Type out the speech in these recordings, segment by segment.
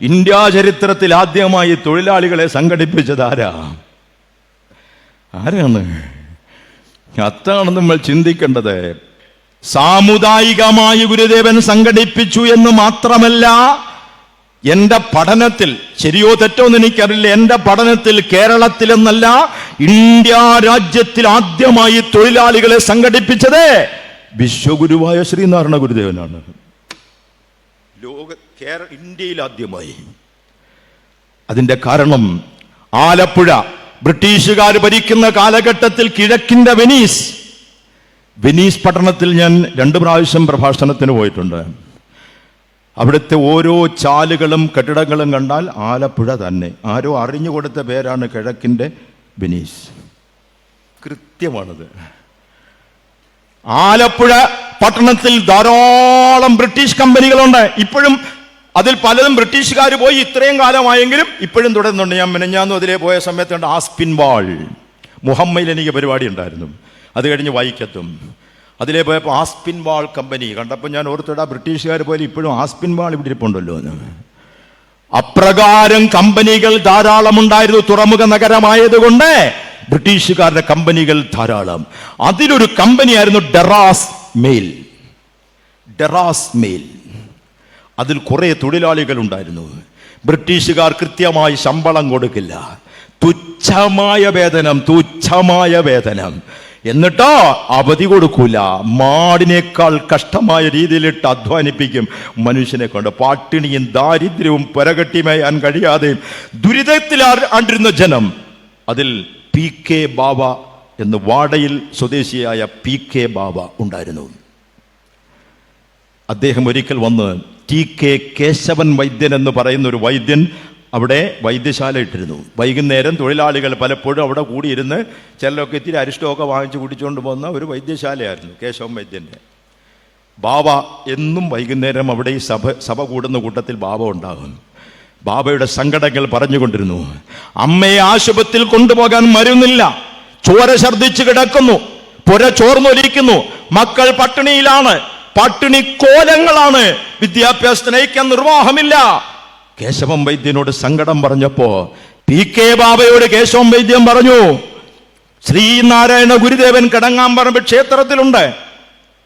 India ചരിത്രത്തിൽ ആദ്യമായി തൊഴിലാളികളെ സംഘടിപ്പിച്ചത് ആരാണ്? അതാണ് നമ്മൾ ചിന്തിക്കേണ്ടത്. സാമുദായികമായി ഗുരുദേവൻ സംഘടിപ്പിച്ചു എന്ന് മാത്രമല്ല, എന്റെ പഠനത്തിൽ, ശരിയോ തെറ്റോ എന്ന് എനിക്കറിയില്ല, എന്റെ പഠനത്തിൽ കേരളത്തിൽ എന്നല്ല ഇന്ത്യ രാജ്യത്തിൽ ആദ്യമായി തൊഴിലാളികളെ സംഘടിപ്പിച്ചത് വിശ്വഗുരുവായ ശ്രീനാരായണ ഗുരുദേവനാണ്. ഇന്ത്യയിൽ ആദ്യമായി. അതിന്റെ കാരണം ആലപ്പുഴ ബ്രിട്ടീഷുകാർ ഭരിക്കുന്ന കാലഘട്ടത്തിൽ കിഴക്കിന്റെ വെനീസ് പട്ടണത്തിൽ ഞാൻ 2 പ്രാവശ്യം പ്രഭാഷണത്തിന് പോയിട്ടുണ്ട്. അവിടുത്തെ ഓരോ ചാലുകളും കെട്ടിടങ്ങളും കണ്ടാൽ ആലപ്പുഴ തന്നെ. ആരോ അറിഞ്ഞു കൊടുത്ത പേരാണ് കിഴക്കിന്റെ വെനീസ്. കൃത്യമാണത്. ആലപ്പുഴ പട്ടണത്തിൽ ധാരാളം ബ്രിട്ടീഷ് കമ്പനികളുണ്ട്. ഇപ്പോഴും അതിൽ പലതും ബ്രിട്ടീഷുകാർ പോയി ഇത്രയും കാലമായെങ്കിലും ഇപ്പോഴും തുടരുന്നുണ്ട്. ഞാൻ മിനിഞ്ഞാന്നും അതിലേ പോയ സമയത്തുണ്ട് ആസ്പിൻവാൾ. മുഹമ്മയിൽ എനിക്ക് പരിപാടി ഉണ്ടായിരുന്നു. അത് കഴിഞ്ഞ് വൈക്കത്തും അതിലേ പോയപ്പോൾ ആസ്പിൻവാൾ കമ്പനി കണ്ടപ്പോൾ ഞാൻ ഓർത്തിടാ, ബ്രിട്ടീഷുകാർ പോലെ ഇപ്പോഴും ആസ്പിൻവാൾ ഇവിടെ ഇരിപ്പുണ്ടല്ലോ എന്ന്. അപ്രകാരം കമ്പനികൾ ധാരാളം ഉണ്ടായിരുന്നു. തുറമുഖ നഗരമായതുകൊണ്ട് ബ്രിട്ടീഷുകാരുടെ കമ്പനികൾ ധാരാളം. അതിലൊരു കമ്പനിയായിരുന്നു ഡെറാസ് മെയിൽ. അതിൽ കുറെ തൊഴിലാളികൾ ഉണ്ടായിരുന്നു. ബ്രിട്ടീഷുകാർ കൃത്യമായി ശമ്പളം കൊടുക്കില്ല, തുച്ഛമായ വേതനം. എന്നിട്ടോ അവധി കൊടുക്കൂല. മാടിനേക്കാൾ കഷ്ടമായ രീതിയിലിട്ട് അധ്വാനിപ്പിക്കും മനുഷ്യനെ കൊണ്ട്. പാട്ടിണിയും ദാരിദ്ര്യവും പരകട്ടിമയാൻ കഴിയാതെയും ദുരിതത്തിൽ ആണ്ടിരുന്ന ജനം. അതിൽ PK ബാവ എന്ന് വാടയിൽ സ്വദേശിയായ PK ബാവ ഉണ്ടായിരുന്നു. അദ്ദേഹം ഒരിക്കൽ വന്ന് TK കേശവൻ വൈദ്യൻ എന്ന് പറയുന്ന ഒരു വൈദ്യൻ അവിടെ വൈദ്യശാല ഇട്ടിരുന്നു. വൈകുന്നേരം തൊഴിലാളികൾ പലപ്പോഴും അവിടെ കൂടിയിരുന്ന് ചിലരൊക്കെ ഇത്തിരി അരിഷ്ടമൊക്കെ വാങ്ങിച്ച് കുടിച്ചുകൊണ്ട് പോകുന്ന ഒരു വൈദ്യശാലയായിരുന്നു കേശവൻ വൈദ്യൻ്റെ. ബാബ എന്നും വൈകുന്നേരം അവിടെ ഈ സഭ കൂടുന്ന കൂട്ടത്തിൽ ബാബ ഉണ്ടാകും. ബാബയുടെ സങ്കടങ്ങൾ പറഞ്ഞുകൊണ്ടിരുന്നു. അമ്മയെ ആശുപത്രിയിൽ കൊണ്ടുപോകാൻ മരുന്നില്ല, ചോര ഛർദ്ദിച്ച് കിടക്കുന്നു, പുര ചോർന്നൊലിക്കുന്നു, മക്കൾ പട്ടിണിയിലാണ്, പട്ടിണി കോലങ്ങളാണ്, വിദ്യാഭ്യാസത്തിന് അയക്കാൻ നിർവാഹമില്ല. കേശവൻ വൈദ്യനോട് സങ്കടം പറഞ്ഞപ്പോ PK ബാബയോട് കേശവൻ വൈദ്യൻ പറഞ്ഞു, ശ്രീനാരായണ ഗുരുദേവൻ കിടങ്ങാമ്പറമ്പ് ക്ഷേത്രത്തിലുണ്ട്,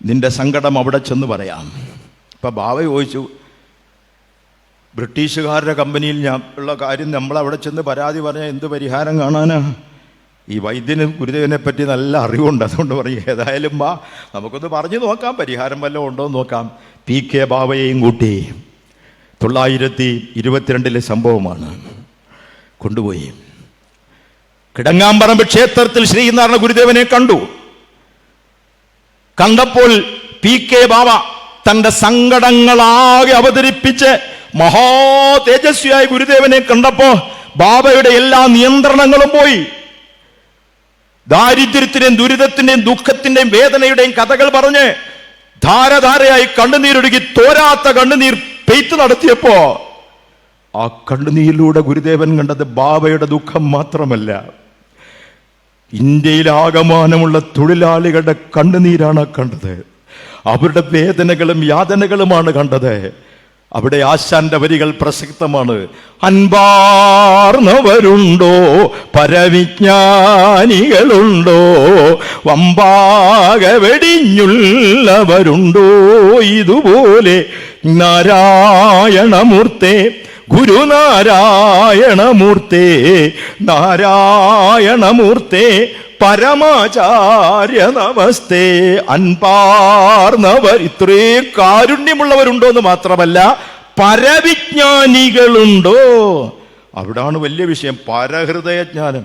നിന്റെ സങ്കടം അവിടെ ചെന്ന് പറയാം. ഇപ്പൊ ബാബ ചോദിച്ചു, ബ്രിട്ടീഷുകാരുടെ കമ്പനിയിൽ ഉള്ള കാര്യം നമ്മളവിടെ ചെന്ന് പരാതി പറഞ്ഞാൽ എന്ത് പരിഹാരം കാണാനാ? ഈ വൈദ്യന് ഗുരുദേവനെ പറ്റി നല്ല അറിവുണ്ട്. അതുകൊണ്ട് പറയും, ഏതായാലും വാ നമുക്കൊന്ന് പറഞ്ഞു നോക്കാം, പരിഹാരം വല്ലതും ഉണ്ടോ എന്ന് നോക്കാം. PK ബാബയെയും കൂട്ടി 922 സംഭവമാണ്. കൊണ്ടുപോയി കിടങ്ങാമ്പറമ്പ് ക്ഷേത്രത്തിൽ ശ്രീനാരായണ ഗുരുദേവനെ കണ്ടപ്പോൾ PK ബാബ തന്റെ സങ്കടങ്ങളാകെ അവതരിപ്പിച്ച് മഹാ തേജസ്വിയായ ഗുരുദേവനെ കണ്ടപ്പോ ബാബയുടെ എല്ലാ നിയന്ത്രണങ്ങളും പോയി. ദാരിദ്ര്യത്തിന്റെയും ദുരിതത്തിന്റെയും ദുഃഖത്തിന്റെയും വേദനയുടെയും കഥകൾ പറഞ്ഞ് ധാരധാരയായി കണ്ണുനീരൊഴുകി തോരാത്ത കണ്ണുനീർ പെയ്ത്ത് നടത്തിയപ്പോ ആ കണ്ണുനീരിലൂടെ ഗുരുദേവൻ കണ്ടത് ബാബയുടെ ദുഃഖം മാത്രമല്ല, ഇന്ത്യയിലാകമാനമുള്ള തൊഴിലാളികളുടെ കണ്ണുനീരാണ് കണ്ടത്. അവരുടെ വേദനകളും യാതനകളുമാണ് കണ്ടത്. അവിടെ ആശാന്റെ വരികൾ പ്രസക്തമാണ്. അൻപാർന്നവരുണ്ടോ, പരവിജ്ഞാനികളുണ്ടോ, വമ്പാക വെടിഞ്ഞുള്ളവരുണ്ടോ, ഇതുപോലെ നാരായണമൂർത്തേ, ഗുരുനാരായണമൂർത്തേ, നാരായണമൂർത്തേ, പരമാചാര്യ നമസ്തേ. അൻപാർന്നവർ, ഇത്രയും കാരുണ്യമുള്ളവരുണ്ടോ എന്ന് മാത്രമല്ല, പരവിജ്ഞാനികളുണ്ടോ. അവിടാണ് വലിയ വിഷയം, പരഹൃദയജ്ഞാനം.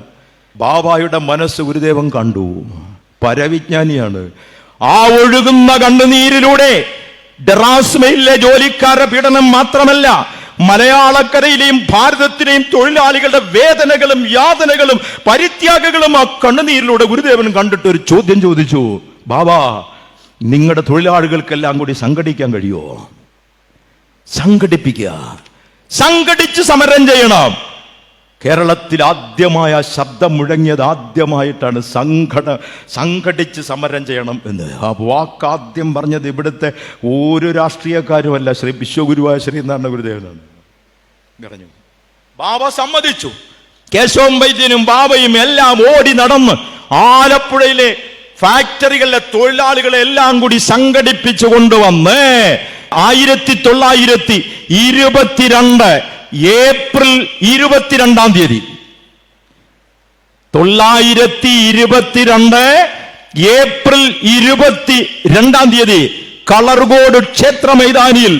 ബാബായുടെ മനസ്സ് ഗുരുദേവൻ കണ്ടു, പരവിജ്ഞാനിയാണ്. ആ ഒഴുകുന്ന കണ്ണുനീരിലൂടെ ഡെറാസ് മെയിലിലെ ജോലിക്കാരുടെ പീഡനം മാത്രമല്ല, മലയാളക്കരയിലെയും ഭാരതത്തിലെയും തൊഴിലാളികളുടെ വേദനകളും യാതനകളും പരിത്യാഗങ്ങളും ആ കണ്ണുനീരിലൂടെ ഗുരുദേവൻ കണ്ടിട്ട് ഒരു ചോദ്യം ചോദിച്ചു, ബാബാ, നിങ്ങളുടെ തൊഴിലാളികൾക്കെല്ലാം കൂടി സംഘടിക്കാൻ കഴിയുമോ? സംഘടിപ്പിക്കുക, സംഘടിച്ച് സമരം ചെയ്യണം. കേരളത്തിൽ ആദ്യമായ ശബ്ദം മുഴങ്ങിയത് ആദ്യമായിട്ടാണ് സംഘടിച്ച് സമരം ചെയ്യണം എന്ന്. ആ വാക്കാദ്യം പറഞ്ഞത് ഇവിടുത്തെ ഒരു രാഷ്ട്രീയക്കാരുമല്ല, വിശ്വഗുരുവായ ശ്രീനാരായണ ഗുരുദേവനാണ്. പറഞ്ഞു. ബാബ സമ്മതിച്ചു. കേശവൻ വൈദ്യനും ബാബയും എല്ലാം ഓടി നടന്ന് ആലപ്പുഴയിലെ ഫാക്ടറികളിലെ തൊഴിലാളികളെ എല്ലാം കൂടി സംഘടിപ്പിച്ചു കൊണ്ടുവന്ന് 1922 ഏപ്രിൽ 22 1922 ഏപ്രിൽ 22 കളർകോട് ക്ഷേത്ര മൈതാനിയിൽ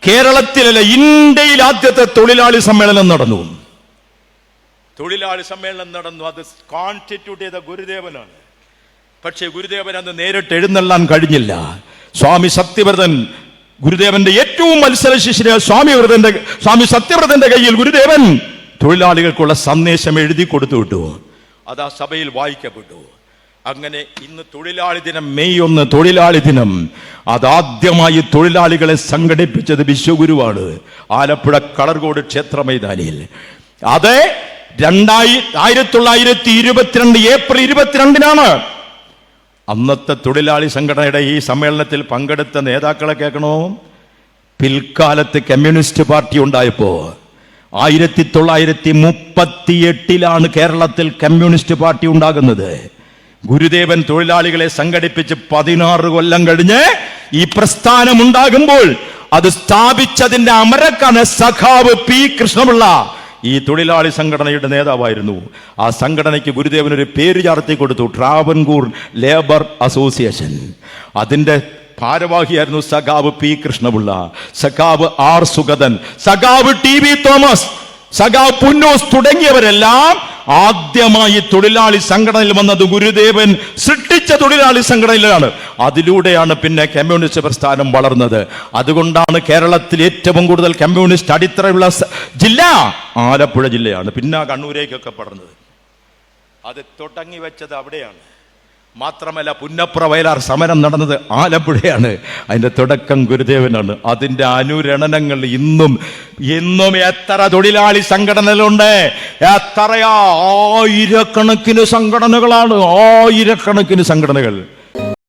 കേരളത്തിലല്ല ഇന്ത്യയിൽ ആദ്യത്തെ തൊഴിലാളി സമ്മേളനം നടന്നു. തൊഴിലാളി സമ്മേളനം നടന്നു. അത് കോൺസ്റ്റിറ്റ്യൂട്ട് ചെയ്ത ഗുരുദേവനാണ്. പക്ഷേ ഗുരുദേവൻ അന്ന് നേരിട്ട് എഴുന്നള്ളാൻ കഴിഞ്ഞില്ല. സ്വാമി സത്യവ്രതൻ, ഗുരുദേവന്റെ ഏറ്റവും മത്സര ശിഷ്യനായ സ്വാമി സത്യവ്രതന്റെ കയ്യിൽ ഗുരുദേവൻ തൊഴിലാളികൾക്കുള്ള സന്ദേശം എഴുതി കൊടുത്തു വിട്ടു. അത് ആ സഭയിൽ വായിക്കപ്പെട്ടു. അങ്ങനെ ഇന്ന് തൊഴിലാളി ദിനം, മെയ് 1 തൊഴിലാളി ദിനം. അതാദ്യമായി തൊഴിലാളികളെ സംഘടിപ്പിച്ചത് വിശ്വഗുരുവാണ്, ആലപ്പുഴ കളർകോട് ക്ഷേത്ര മൈതാനിയിൽ. അത് 1922 ഏപ്രിൽ 22 അന്നത്തെ തൊഴിലാളി സംഘടനയുടെ ഈ സമ്മേളനത്തിൽ പങ്കെടുത്ത നേതാക്കളെ കേൾക്കണോ? പിൽക്കാലത്ത് കമ്മ്യൂണിസ്റ്റ് പാർട്ടി ഉണ്ടായപ്പോ 1938 കേരളത്തിൽ കമ്മ്യൂണിസ്റ്റ് പാർട്ടി ഉണ്ടാകുന്നത്. ഗുരുദേവൻ തൊഴിലാളികളെ സംഘടിപ്പിച്ച് 16 കൊല്ലം കഴിഞ്ഞ് ഈ പ്രസ്ഥാനം ഉണ്ടാകുമ്പോൾ അത് സ്ഥാപിച്ചതിന്റെ അമരക്കാണ് സഖാവ് പി കൃഷ്ണപിള്ള. ഈ തൊഴിലാളി സംഘടനയുടെ നേതാവായിരുന്നു. ആ സംഘടനയ്ക്ക് ഗുരുദേവൻ ഒരു പേര് ചാർത്തി കൊടുത്തു, ട്രാവൻകൂർ ലേബർ അസോസിയേഷൻ. അതിന്റെ ഭാരവാഹിയായിരുന്നു സഖാവ് പി കൃഷ്ണപിള്ള, സഖാവ് ആർ സുഗതൻ, സഖാവ് ടി വി തോമസ്, സഖാവ് പുന്നൂസ് തുടങ്ങിയവരെല്ലാം ആദ്യമായി തൊഴിലാളി സംഘടനയിൽ വന്നത് ഗുരുദേവൻ സൃഷ്ടിച്ച തൊഴിലാളി സംഘടനയിലാണ്. അതിലൂടെയാണ് പിന്നെ കമ്മ്യൂണിസ്റ്റ് പ്രസ്ഥാനം വളർന്നത്. അതുകൊണ്ടാണ് കേരളത്തിൽ ഏറ്റവും കൂടുതൽ കമ്മ്യൂണിസ്റ്റ് അടിത്തറയുള്ള ജില്ല ആലപ്പുഴ ജില്ലയാണ്. പിന്നെ കണ്ണൂരേക്കൊക്കെ പടർന്നത്. അത് തുടങ്ങി വെച്ചത് അവിടെയാണ്. മാത്രമല്ല പുന്നപ്ര വയലാർ സമരം നടന്നത് ആലപ്പുഴയാണ്. അതിന്റെ തുടക്കം ഗുരുദേവനാണ്. അതിന്റെ അനുരണനങ്ങൾ ഇന്നും എത്ര തൊഴിലാളി സംഘടനകളുണ്ട്, എത്രയാ, ആയിരക്കണക്കിന് സംഘടനകളാണ്, ആയിരക്കണക്കിന് സംഘടനകൾ.